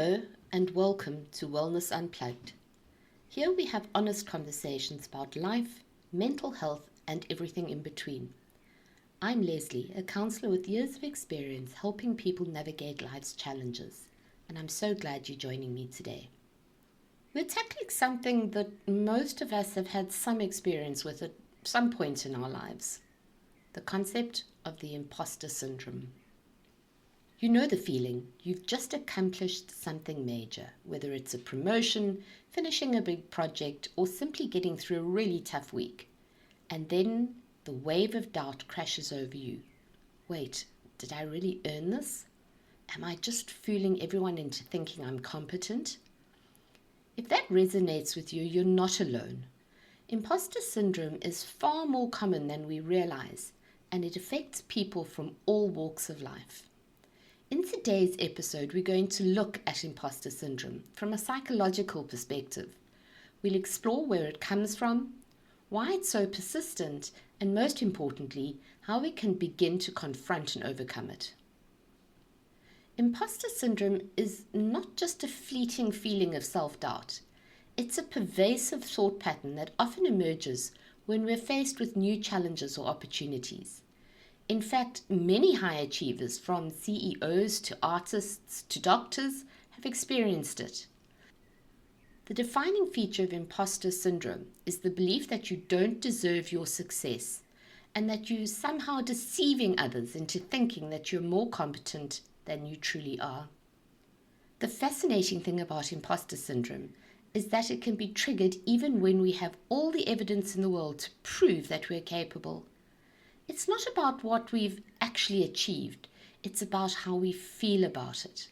Hello and welcome to Wellness Unplugged. Here we have honest conversations about life, mental health and everything in between. I'm Lesley, a counsellor with years of experience helping people navigate life's challenges, and I'm so glad you're joining me today. We're tackling something that most of us have had some experience with at some point in our lives, the concept of the imposter syndrome. You know the feeling. You've just accomplished something major, whether it's a promotion, finishing a big project, or simply getting through a really tough week. And then the wave of doubt crashes over you. Wait, did I really earn this? Am I just fooling everyone into thinking I'm competent? If that resonates with you, you're not alone. Imposter syndrome is far more common than we realize, and it affects people from all walks of life. In today's episode, we're going to look at imposter syndrome from a psychological perspective. We'll explore where it comes from, why it's so persistent, and most importantly, how we can begin to confront and overcome it. Imposter syndrome is not just a fleeting feeling of self-doubt. It's a pervasive thought pattern that often emerges when we're faced with new challenges or opportunities. In fact, many high achievers, from CEOs to artists to doctors, have experienced it. The defining feature of imposter syndrome is the belief that you don't deserve your success and that you're somehow deceiving others into thinking that you're more competent than you truly are. The fascinating thing about imposter syndrome is that it can be triggered even when we have all the evidence in the world to prove that we're capable. It's not about what we've actually achieved, it's about how we feel about it.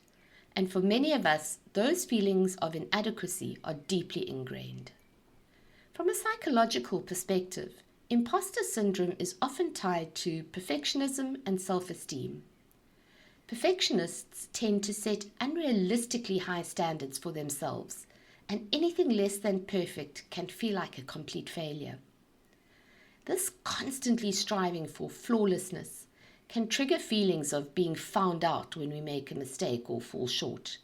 And for many of us, those feelings of inadequacy are deeply ingrained. From a psychological perspective, imposter syndrome is often tied to perfectionism and self-esteem. Perfectionists tend to set unrealistically high standards for themselves, and anything less than perfect can feel like a complete failure. This constantly striving for flawlessness can trigger feelings of being found out when we make a mistake or fall short.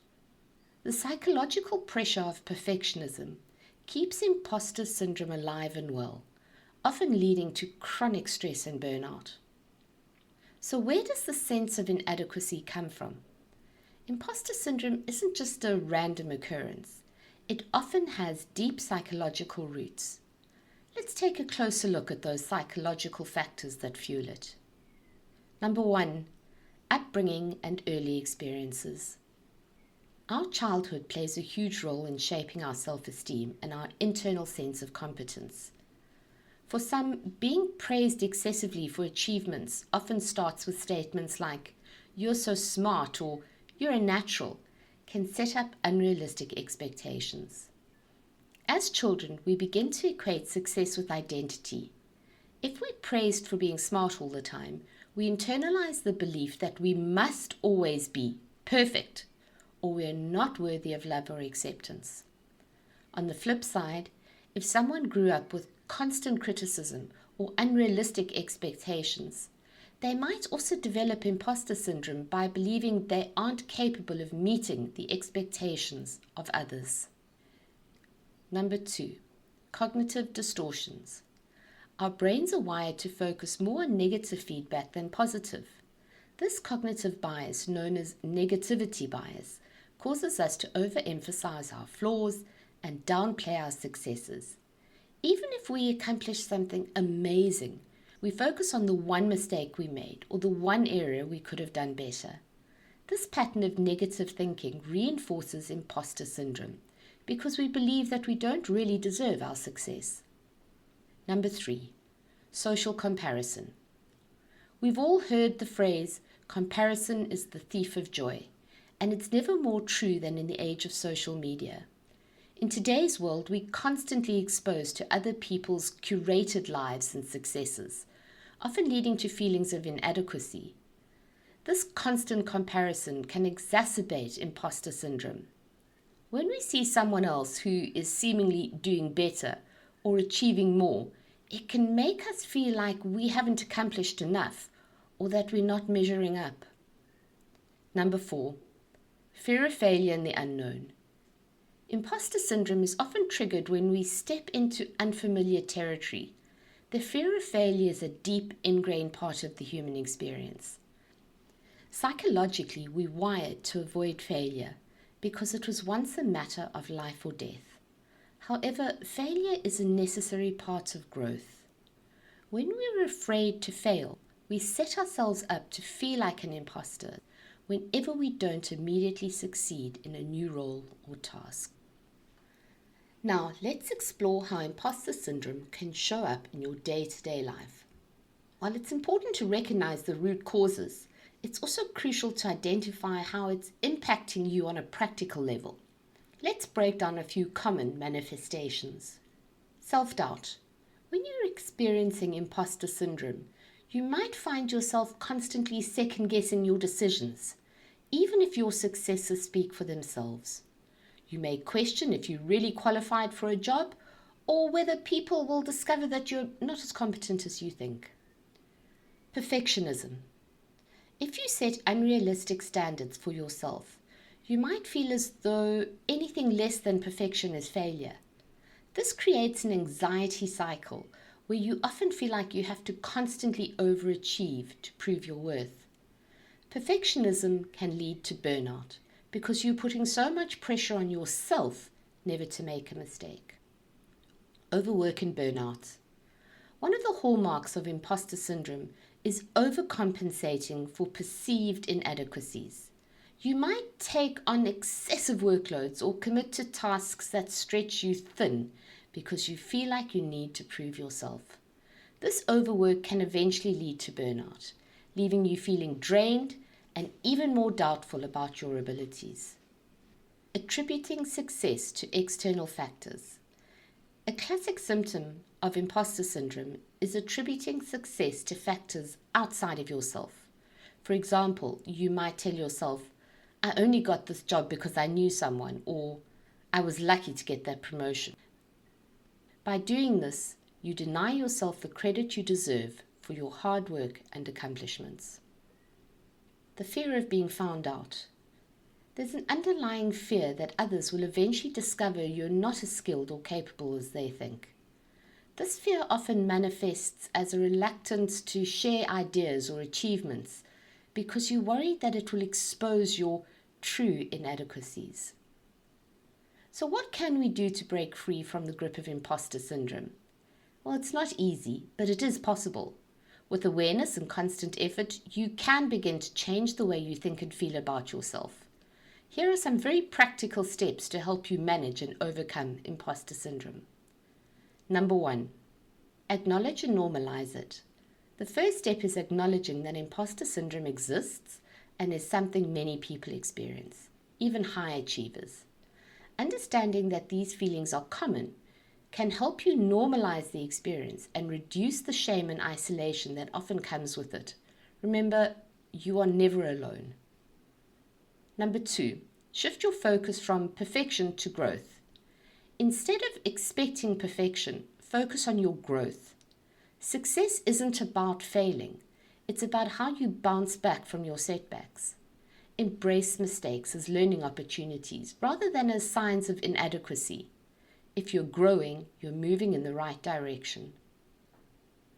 The psychological pressure of perfectionism keeps imposter syndrome alive and well, often leading to chronic stress and burnout. So where does the sense of inadequacy come from? Imposter syndrome isn't just a random occurrence. It often has deep psychological roots. Let's take a closer look at those psychological factors that fuel it. Number 1, upbringing and early experiences. Our childhood plays a huge role in shaping our self-esteem and our internal sense of competence. For some, being praised excessively for achievements often starts with statements like, "You're so smart" or "You're a natural," can set up unrealistic expectations. As children, we begin to equate success with identity. If we're praised for being smart all the time, we internalize the belief that we must always be perfect, or we're not worthy of love or acceptance. On the flip side, if someone grew up with constant criticism or unrealistic expectations, they might also develop imposter syndrome by believing they aren't capable of meeting the expectations of others. Number 2, cognitive distortions. Our brains are wired to focus more on negative feedback than positive. This cognitive bias, known as negativity bias, causes us to overemphasize our flaws and downplay our successes. Even if we accomplish something amazing, we focus on the one mistake we made or the one area we could have done better. This pattern of negative thinking reinforces imposter syndrome, because we believe that we don't really deserve our success. Number 3, social comparison. We've all heard the phrase, "comparison is the thief of joy," and it's never more true than in the age of social media. In today's world, we're constantly exposed to other people's curated lives and successes, often leading to feelings of inadequacy. This constant comparison can exacerbate imposter syndrome. When we see someone else who is seemingly doing better or achieving more, it can make us feel like we haven't accomplished enough or that we're not measuring up. Number 4, Fear of failure and the unknown. Imposter syndrome is often triggered when we step into unfamiliar territory. The fear of failure is a deep ingrained part of the human experience. Psychologically, we're wired to avoid failure because it was once a matter of life or death. However, failure is a necessary part of growth. When we're afraid to fail, we set ourselves up to feel like an imposter whenever we don't immediately succeed in a new role or task. Now, let's explore how imposter syndrome can show up in your day-to-day life. While it's important to recognize the root causes, it's also crucial to identify how it's impacting you on a practical level. Let's break down a few common manifestations. Self-doubt. When you're experiencing imposter syndrome, you might find yourself constantly second-guessing your decisions, even if your successes speak for themselves. You may question if you're really qualified for a job or whether people will discover that you're not as competent as you think. Perfectionism. If you set unrealistic standards for yourself, you might feel as though anything less than perfection is failure. This creates an anxiety cycle where you often feel like you have to constantly overachieve to prove your worth. Perfectionism can lead to burnout because you're putting so much pressure on yourself never to make a mistake. Overwork and burnout. One of the hallmarks of imposter syndrome is overcompensating for perceived inadequacies. You might take on excessive workloads or commit to tasks that stretch you thin because you feel like you need to prove yourself. This overwork can eventually lead to burnout, leaving you feeling drained and even more doubtful about your abilities. Attributing success to external factors. A classic symptom of imposter syndrome is attributing success to factors outside of yourself. For example, you might tell yourself, I only got this job because I knew someone, or I was lucky to get that promotion. By doing this, you deny yourself the credit you deserve for your hard work and accomplishments. The fear of being found out. There's an underlying fear that others will eventually discover you're not as skilled or capable as they think. This fear often manifests as a reluctance to share ideas or achievements because you worry that it will expose your true inadequacies. So what can we do to break free from the grip of imposter syndrome? Well, it's not easy, but it is possible. With awareness and constant effort, you can begin to change the way you think and feel about yourself. Here are some very practical steps to help you manage and overcome imposter syndrome. Number 1, acknowledge and normalize it. The first step is acknowledging that imposter syndrome exists and is something many people experience, even high achievers. Understanding that these feelings are common can help you normalize the experience and reduce the shame and isolation that often comes with it. Remember, you are never alone. Number 2, shift your focus from perfection to growth. Instead of expecting perfection, focus on your growth. Success isn't about failing. It's about how you bounce back from your setbacks. Embrace mistakes as learning opportunities rather than as signs of inadequacy. If you're growing, you're moving in the right direction.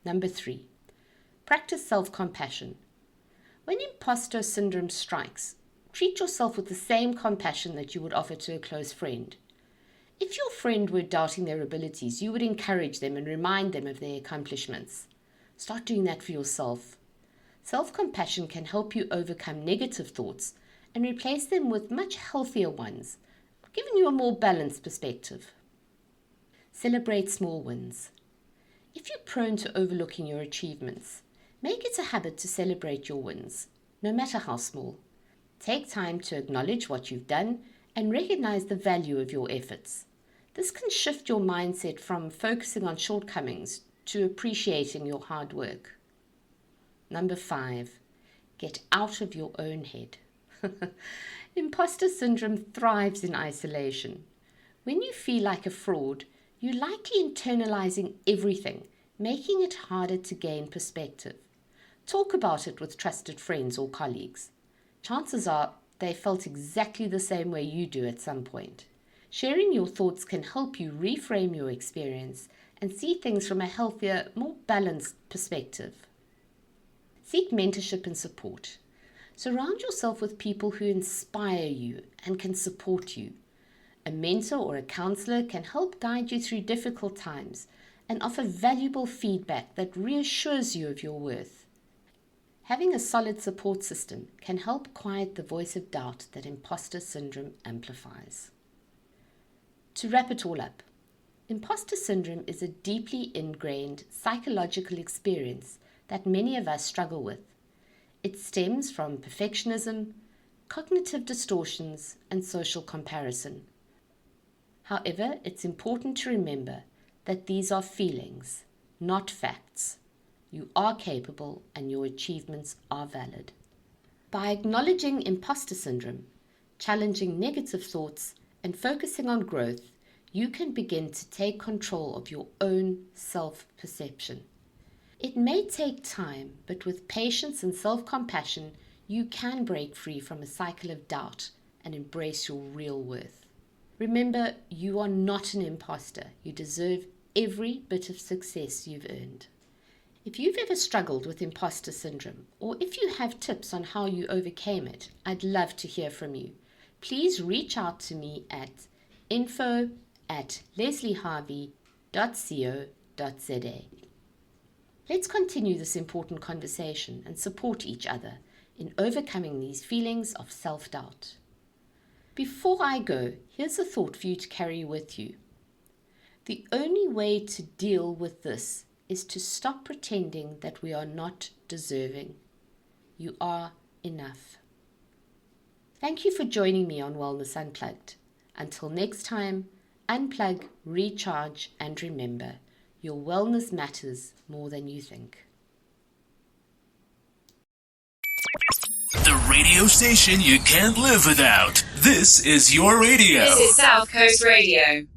Number 3, practice self-compassion. When imposter syndrome strikes, treat yourself with the same compassion that you would offer to a close friend. If your friend were doubting their abilities, you would encourage them and remind them of their accomplishments. Start doing that for yourself. Self-compassion can help you overcome negative thoughts and replace them with much healthier ones, giving you a more balanced perspective. Celebrate small wins. If you're prone to overlooking your achievements, make it a habit to celebrate your wins, no matter how small. Take time to acknowledge what you've done and recognize the value of your efforts. This can shift your mindset from focusing on shortcomings to appreciating your hard work. Number 5, get out of your own head. Imposter syndrome thrives in isolation. When you feel like a fraud, you're likely internalizing everything, making it harder to gain perspective. Talk about it with trusted friends or colleagues. Chances are they felt exactly the same way you do at some point. Sharing your thoughts can help you reframe your experience and see things from a healthier, more balanced perspective. Seek mentorship and support. Surround yourself with people who inspire you and can support you. A mentor or a counselor can help guide you through difficult times and offer valuable feedback that reassures you of your worth. Having a solid support system can help quiet the voice of doubt that imposter syndrome amplifies. To wrap it all up, imposter syndrome is a deeply ingrained psychological experience that many of us struggle with. It stems from perfectionism, cognitive distortions, and social comparison. However, it's important to remember that these are feelings, not facts. You are capable and your achievements are valid. By acknowledging imposter syndrome, challenging negative thoughts, and focusing on growth, you can begin to take control of your own self-perception. It may take time, but with patience and self-compassion, you can break free from a cycle of doubt and embrace your real worth. Remember, you are not an imposter. You deserve every bit of success you've earned. If you've ever struggled with imposter syndrome, or if you have tips on how you overcame it, I'd love to hear from you. Please reach out to me at info@lesleyharvey.co.za. Let's continue this important conversation and support each other in overcoming these feelings of self-doubt. Before I go, here's a thought for you to carry with you. The only way to deal with this is to stop pretending that we are not deserving. You are enough. Thank you for joining me on Wellness Unplugged. Until next time, unplug, recharge, and remember, your wellness matters more than you think. The radio station you can't live without. This is your radio. This is South Coast Radio.